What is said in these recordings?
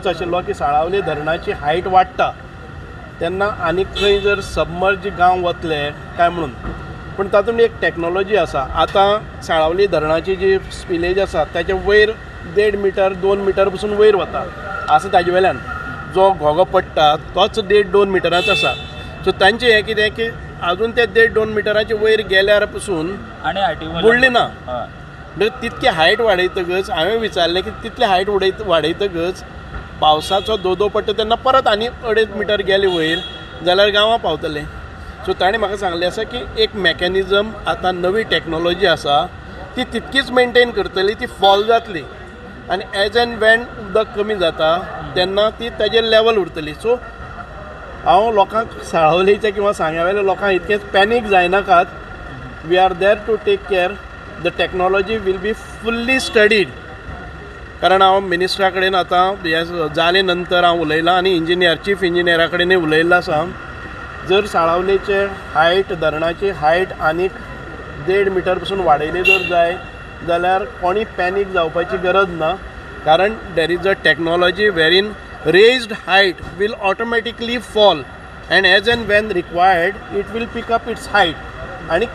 आशिल्लो की साळावली धरणाची हायट वाडटा तेन्ना आनी खंय जर सबमर्ज गांव वतले काय म्हणून, पूण तातूंत एक टॅक्नॉलॉजी आसा. आतां साळावली धरणाची जी स्पिलेज आसा ताचे वयर 1.5 मिटर 2 मिटर पसून वयर वता आसा. ताजे वयल्यान जो घोगो पडटा तोच 1.5-2 मिटराचो आसा. सो तांचें हें कितें की आजून ते 1.5-2 मिटराचे वयर गेल्यार पसून बुडली ना. तितकी हायट वाडयतकच हांवें विचारलें की तितली हायट वाडयतकच पावसाचो धोधो पडटा तेन्ना परत आनी 2.5 मिटर गेले वयर जाल्यार गांवां पावतले. सो ताणें म्हाका सांगलें आसा की एक मॅकॅनिजम आतां नवी टॅक्नॉलॉजी आसा ती तितकीच मेंटेन करतली, ती फॉल जातली आनी एज एंड वेन उदक कमी जाता तेन्ना ती ताजेर लेवल उरतली. सो हांव लोकांक साळावलीच्या किंवा सांग्यावेल्या लोकांक इतकेंच पॅनीक जायनाकात. We are there to take care. The technology will be fully studied. कारण हांव मिनिस्टरा कडेन आतां हें जाले नंतर हांव उलयलां आनी चीफ इंजिनियरा कडेनूय उलयल्लो आसा. जर साळावलीचे हायट धरणाची हायट आनीक 1.5 मिटर पसून वाडयली जर जाय जाल्यार कोणी पॅनीक जावपाची गरज ना. कारण there is a technology wherein raised height will automatically fall and as and when required it will pick up its height. आनी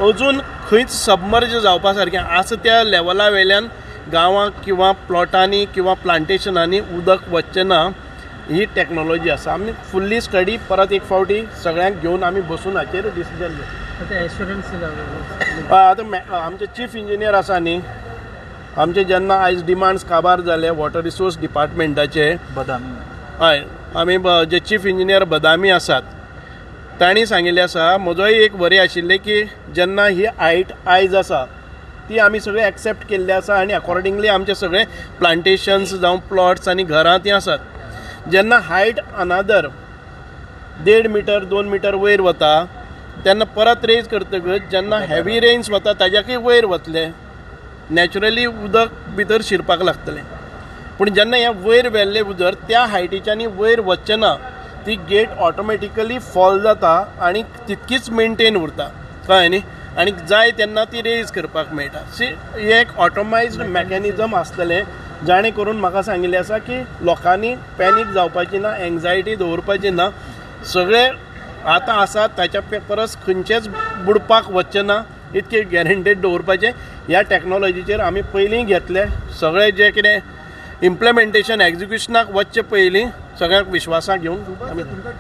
अजून खंयच सबमर्ज जावपा सारकें आसा त्या लेवला वयल्यान गांवांक किंवा प्लॉटांनी किंवा प्लांटेशनांनी उदक वचचें ना. ही टॅक्नॉलॉजी आसा. आमी फुल्ली स्टडी परत एक फावटी सगळ्यांक घेवन आमी बसून हाचेर डिसिजन घेतले. आतां आमचे चीफ इंजिनियर आसा न्ही, आमचे जेन्ना आयज डिमांड्स काबार जाले वॉटर रिसोर्स डिपार्टमेंटाचे हय, आमी जे चीफ इंजिनियर बदामी आसात तांणी सांगिल्लें आसा, म्हजोय एक वरी आशिल्लें की जेन्ना ही हायट आयज आसा ती आमी सगळे एक्सेप्ट केल्ली आसा आनी अकॉर्डिंगली आमचे सगळे प्लांटेशन्स जावं प्लॉट्स आनी घरां ती आसात. जेन्ना हायट अनादर 1.5 मिटर 2 मिटर वयर वता तेन्ना परत रेज करतकच जेन्ना हेवी रेन्स वता ताज्याकय वयर वतले नॅचरली उदक भितर शिरपाक लागतलें. पूण जेन्ना हें वयर व्हेल्लें उदक त्या हायटीच्यानी वयर वचचें ना, ती गेट ऑटोमॅटिकली फॉल जाता आनी तितकीच मेंटेन उरता. कळ्ळें न्ही. आनी जाय तेन्ना ती रेज करपाक मेळटा. हें एक ऑटोमायज्ड मॅकॅनिजम आसतलें जाणे करून म्हाका सांगिल्लें आसा की लोकांनी पॅनीक जावपाची ना, एंग्जायटी दवरपाची ना. सगळे आतां आसात ताच्या परस खंयचेच बुडपाक वचचें ना इतकें गॅरंटेड दवरपाचें. ह्या टॅक्नॉलॉजीचेर आमी पयलीं घेतले. सगळें जें कितें इम्प्लिमेंटेशन एग्जिक्युशनाक वचचे पयलीं सगळ्यांक विश्वासाक घेवन आमी